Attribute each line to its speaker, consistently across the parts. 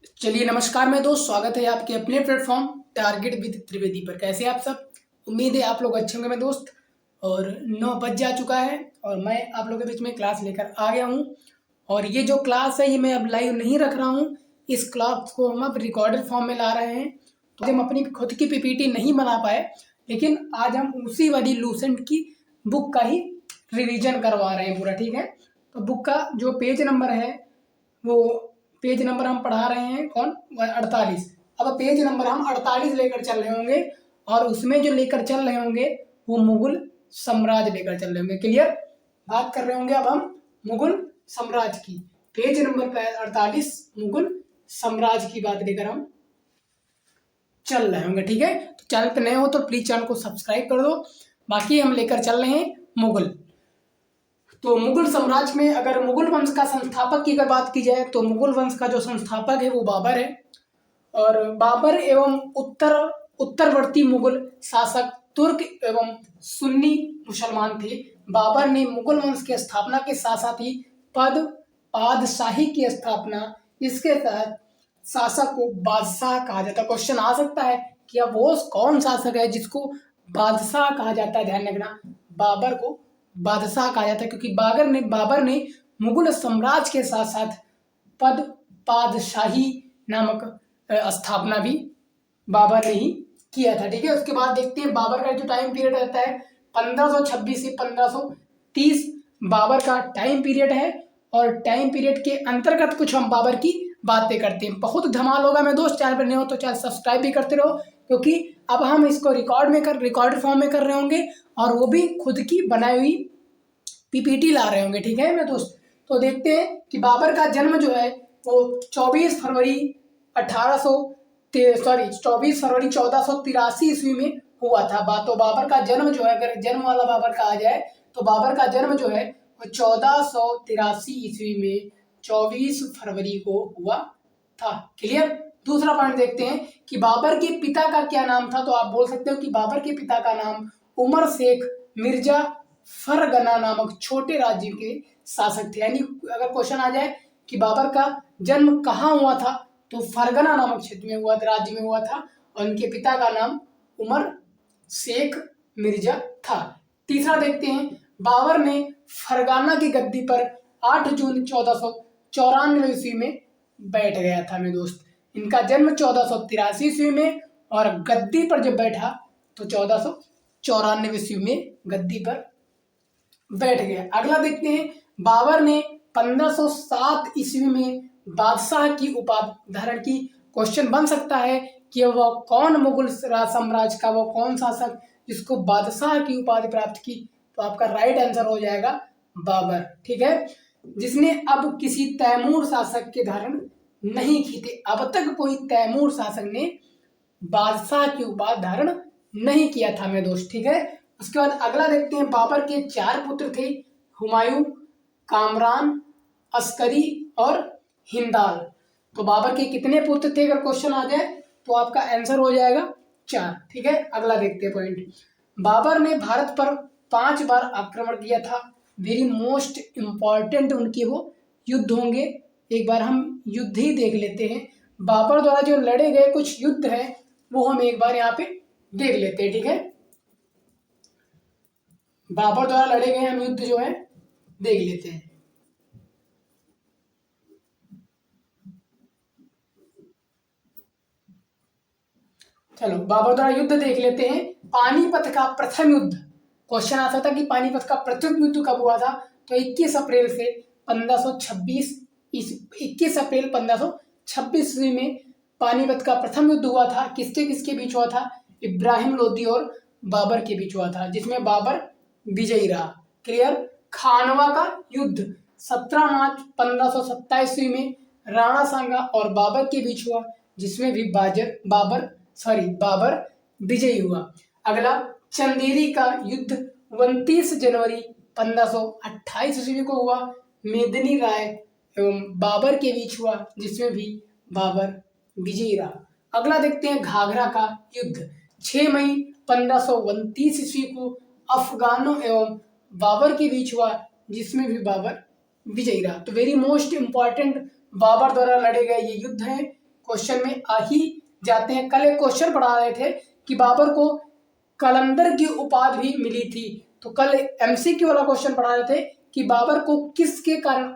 Speaker 1: चलिए नमस्कार मैं दोस्त, स्वागत है आपके अपने प्लेटफॉर्म टारगेट विद त्रिवेदी पर। कैसे हैं आप सब? उम्मीद है आप लोग अच्छे होंगे मेरे दोस्त। और 9 बज जा चुका है और मैं आप लोगों के बीच में क्लास लेकर आ गया हूं। और ये जो क्लास है ये मैं अब लाइव नहीं रख रहा हूं। इस क्लास को हम अब रिकॉर्डेड फॉर्म में ला रहे हैं। तो हम अपनी खुद की पीपीटी नहीं बना पाए, लेकिन आज हम उसी वाली लूसेंट की बुक का ही रिवीजन करवा रहे हैं पूरा। ठीक है, तो बुक का जो पेज नंबर है वो पेज नंबर हम पढ़ा रहे हैं कौन? 48। अब पेज नंबर हम 48 लेकर चल रहे होंगे और उसमें जो लेकर चल रहे होंगे वो मुगल साम्राज्य लेकर चल रहे होंगे। क्लियर? बात कर रहे होंगे अब हम मुगल साम्राज्य की। पेज नंबर 48 मुगल साम्राज्य की बात लेकर हम चल रहे होंगे। ठीक है, तो चैनल पे नए हो तो प्लीज चैनल को सब्सक्राइब कर दो। बाकी हम लेकर चल रहे हैं मुगल। तो मुगल साम्राज्य में अगर मुगल वंश का संस्थापक की अगर बात की जाए तो मुगल वंश का जो संस्थापक है वो बाबर है। और बाबर एवं उत्तरवर्ती मुगल शासक तुर्क एवं सुन्नी मुसलमान थे। बाबर ने मुगल वंश की स्थापना के साथ साथ ही पादशाही की स्थापना, इसके तहत शासक को बादशाह कहा जाता है। क्वेश्चन आ सकता है कि अब वो कौन शासक है जिसको बादशाह कहा जाता है? ध्यान रखना, बाबर को बादशाह कहा जाता है क्योंकि बाबर ने मुगल साम्राज्य के साथ साथ पद पादशाही नामक स्थापना भी बाबर ने ही किया था। ठीक है, उसके बाद देखते हैं बाबर का जो टाइम पीरियड रहता है 1526 से 1530 बाबर का टाइम पीरियड है। और टाइम पीरियड के अंतर्गत कुछ हम बाबर की बातें करते हैं। बहुत धमाल होगा मेरे दोस्त। चैनल पर नहीं हो तो चैनल सब्सक्राइब भी करते रहो, क्योंकि अब हम इसको रिकॉर्ड फॉर्म में कर रहे होंगे और वो भी खुद की बनाई हुई पीपीटी ला रहे होंगे। ठीक है मेरे दोस्त, तो देखते हैं कि बाबर का जन्म जो है वो 24 फरवरी 1483 ईस्वी में हुआ था। तो बाबर का जन्म जो है, अगर जन्म वाला बाबर कहा जाए तो बाबर का जन्म जो है वो 1483 ईस्वी में 24 फरवरी को हुआ था। क्लियर? दूसरा पॉइंट देखते हैं कि बाबर के पिता का क्या नाम था। तो आप बोल सकते हो कि बाबर के पिता का नाम उमर शेख मिर्जा फरगना नामक छोटे राज्य के शासक थे। यानी अगर क्वेश्चन आ जाए कि बाबर का जन्म कहाँ हुआ था, तो फरगना नामक क्षेत्र में हुआ था, राज्य में हुआ था। और उनके पिता का नाम उमर शेख मिर्जा था। तीसरा देखते हैं, बाबर ने फरगाना की गद्दी पर 8 जून 1494 ईस्वी में बैठ गया था मेरे दोस्त। इनका जन्म 1483 ईस्वी में और गद्दी पर जब बैठा तो 1494 ईस्वी में गद्दी पर बैठ गया। अगला देखते हैं, बाबर ने 1507 ईस्वी में बादशाह की उपाधि धारण की। क्वेश्चन बन सकता है कि वह कौन मुगल साम्राज्य का वो कौन शासक जिसको बादशाह की उपाधि प्राप्त की? तो आपका राइट आंसर हो जाएगा बाबर। ठीक है, जिसने अब किसी तैमूर शासक के धारण नहीं की थी। अब तक कोई तैमूर शासक ने बादशाह की उपाधि धारण नहीं किया था मेरे दोस्त। ठीक है, उसके बाद अगला देखते हैं, बाबर के 4 पुत्र थे, हुमायूं, कामरान, अस्करी और हिंदाल। तो बाबर के कितने पुत्र थे अगर क्वेश्चन आ जाए तो आपका आंसर हो जाएगा 4। ठीक है, अगला देखते हैं पॉइंट, बाबर ने भारत पर 5 बार आक्रमण किया था। वेरी मोस्ट इंपॉर्टेंट उनके वो युद्ध होंगे। एक बार हम युद्ध ही देख लेते हैं। बाबर द्वारा जो लड़े गए कुछ युद्ध है वो हम एक बार यहाँ पे देख लेते हैं। ठीक है, बाबर द्वारा लड़े गए हम युद्ध जो है देख लेते हैं। चलो बाबर द्वारा युद्ध देख लेते हैं। पानीपत का प्रथम युद्ध, क्वेश्चन आ सकता कि पानीपत का प्रथम युद्ध कब हुआ था? तो 21 अप्रैल से 1526 21 अप्रैल 1526 ईस्वी में पानीपत का प्रथम युद्ध हुआ था। किसके किसके बीच हुआ था? इब्राहिम लोदी और बाबर के बीच हुआ था, जिसमें बाबर विजयी रहा। क्लियर? खानवा का युद्ध 17 मार्च 1527 ईस्वी में राणा सांगा और बाबर के बीच हुआ, जिसमें भी बाबर विजयी हुआ। अगला चंदेरी का युद्ध 29 जनवरी 1528 ईस्वी को हुआ, मेदिनी राय एवं बाबर के बीच हुआ, जिसमें भी बाबर विजयी रहा। अगला देखते हैं, घाघरा का युद्ध 6 मई 1529 ईस्वी को अफगानों एवं बाबर के बीच हुआ, जिसमें भी बाबर विजयी रहा। तो वेरी मोस्ट इंपॉर्टेंट बाबर द्वारा लड़े गए ये युद्ध है। क्वेश्चन में आ ही जाते हैं। कल एक क्वेश्चन पढ़ा रहे थे कि बाबर को कलंदर की उपाधि भी मिली थी। तो कल एमसीक्यू वाला क्वेश्चन पढ़ा रहे थे कि बाबर को किसके कारण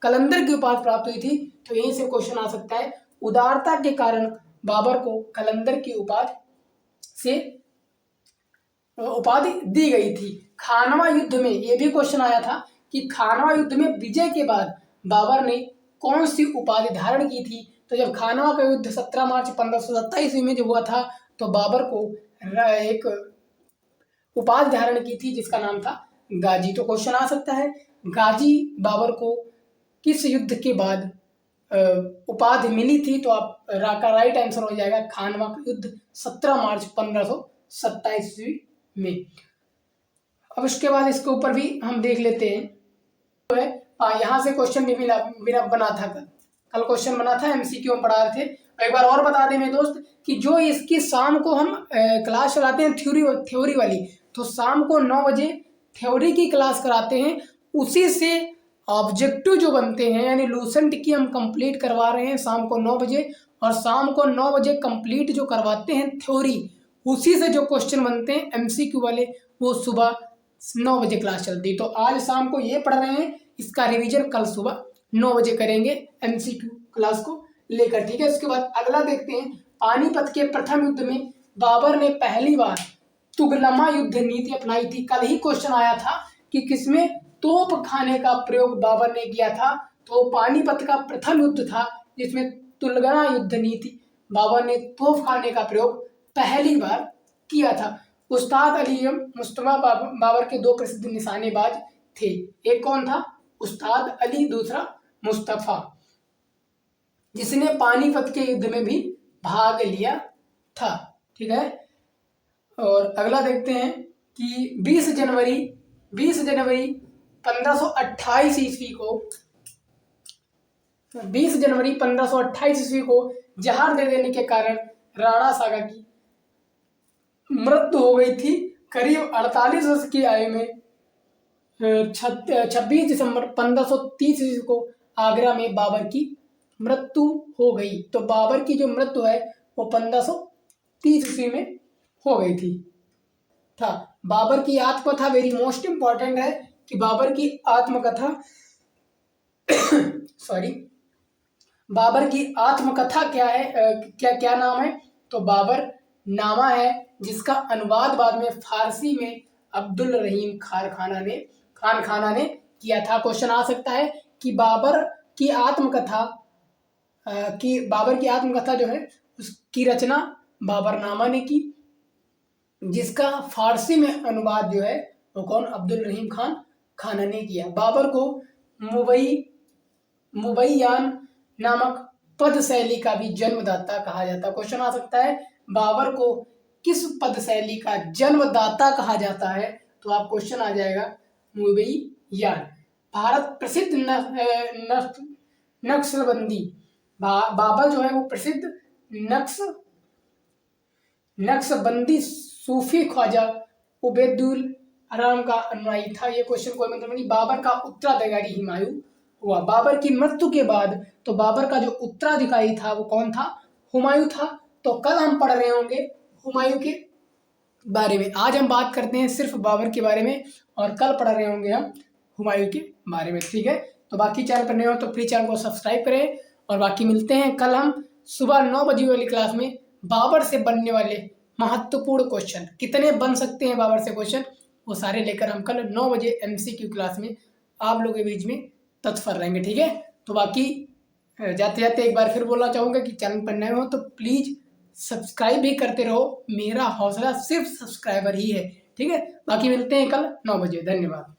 Speaker 1: कलंदर की उपाधि प्राप्त हुई थी। तो यहीं से क्वेश्चन आ सकता है, उदारता के कारण बाबर को कलंदर की उपाधि से उपाधि दी गई थी। खानवा युद्ध में यह भी क्वेश्चन आया था कि खानवा युद्ध में विजय के बाद बाबर ने कौन सी उपाधि धारण की थी। तो जब खानवा का युद्ध 17 मार्च 1527 में जब हुआ था तो बाबर को एक उपाधि धारण की थी जिसका नाम था गाजी। तो क्वेश्चन आ सकता है, गाजी बाबर को किस युद्ध के बाद उपाधि मिली थी। तो आप का राइट आंसर हो जाएगा खानवा का युद्ध 17 मार्च 1527 में। अब उसके बाद इसके ऊपर भी हम देख लेते हैं। तो है यहाँ से क्वेश्चन भी बना था, कल क्वेश्चन बना था, एमसीक्यू में पढ़ा रहे थे। एक बार और बता दें मेरे दोस्त कि जो इसकी शाम को हम क्लास चलाते हैं थ्योरी वाली, तो शाम को 9 बजे थ्योरी की क्लास कराते हैं, उसी से ऑब्जेक्टिव जो बनते हैं यानी लूसेंट की हम कंप्लीट करवा रहे हैं शाम को 9 बजे। और शाम को 9 बजे कंप्लीट जो करवाते हैं थ्योरी, उसी से जो क्वेश्चन बनते हैं एमसीक्यू वाले वो सुबह 9 बजे क्लास चलती है। तो आज शाम को ये पढ़ रहे हैं, इसका रिवीजन कल सुबह 9 बजे करेंगे एमसीक्यू क्लास को लेकर, ठीक है। उसके बाद अगला देखते हैं, पानीपत के प्रथम युद्ध में बाबर ने पहली बार तुगलमा युद्ध नीति अपनाई थी। कल ही क्वेश्चन आया था कि किसमें तोप खाने का प्रयोग बाबर ने किया था। तो पानीपत का प्रथम युद्ध था जिसमें तुगलमा युद्ध नीति बाबर ने तोप खाने का प्रयोग पहली बार किया था। उस्ताद अली एवं मुस्तफा बाबर के 2 प्रसिद्ध निशानेबाज थे। एक कौन था? उस्ताद अली, दूसरा मुस्तफा, जिसने पानीपत के युद्ध में भी भाग लिया था, ठीक है। और अगला देखते हैं कि 20 जनवरी 1528 ईस्वी को 20 जनवरी 1528 ईस्वी को जहार दे देने के कारण राणा सागा की मृत्यु हो गई थी। करीब 48 वर्ष की आयु में 26 दिसंबर 1530 ईस्वी को आगरा में बाबर की मृत्यु हो गई। तो बाबर की जो मृत्यु है वो 1530 ईस्वी में हो गई थी। बाबर की आत्मकथा वेरी मोस्ट इंपॉर्टेंट है कि बाबर की आत्मकथा बाबर की आत्मकथा क्या है, क्या नाम है? तो बाबर नामा है, जिसका अनुवाद बाद में फारसी में अब्दुल रहीम खान खाना ने किया था। क्वेश्चन आ सकता है कि बाबर की आत्मकथा जो है उसकी रचना बाबरनामा ने की, जिसका फारसी में अनुवाद जो है वो कौन? अब्दुल रहीम खान ने किया। बाबर को मुबैयान नामक पद शैली का भी जन्मदाता कहा जाता है। क्वेश्चन आ सकता है बाबर को किस पद शैली का जन्मदाता कहा जाता है? तो आप क्वेश्चन आ जाएगा मुबैयान। भारत प्रसिद्ध नक्शबंदी, बाबर जो है वो प्रसिद्ध नक्शबंदी सूफी ख्वाजा उबैदुल आराम का अनुयायी था। ये क्वेश्चन कोई मतलब नहीं। बाबर का उत्तराधिकारी हुमायूं हुआ। बाबर की मृत्यु के बाद तो बाबर का जो उत्तराधिकारी था वो कौन था? हुमायूं था। तो कल हम पढ़ रहे होंगे हुमायूं के बारे में। आज हम बात करते हैं सिर्फ बाबर के बारे में और कल पढ़ रहे होंगे हम हुमायूं के बारे में, ठीक है। तो बाकी चैनल पर नए हो तो प्लीज चैनल को सब्सक्राइब करें और बाकी मिलते हैं कल हम सुबह 9 बजे वाली क्लास में। बाबर से बनने वाले महत्वपूर्ण क्वेश्चन कितने बन सकते हैं बाबर से क्वेश्चन, वो सारे लेकर हम कल 9 बजे एमसीक्यू क्लास में आप लोगों के बीच में तत्पर रहेंगे, ठीक है। तो बाकी जाते जाते एक बार फिर बोलना चाहूँगा कि चैनल पर नए हो तो प्लीज़ सब्सक्राइब भी करते रहो। मेरा हौसला सिर्फ सब्सक्राइबर ही है, ठीक है। बाकी मिलते हैं कल 9 बजे। धन्यवाद।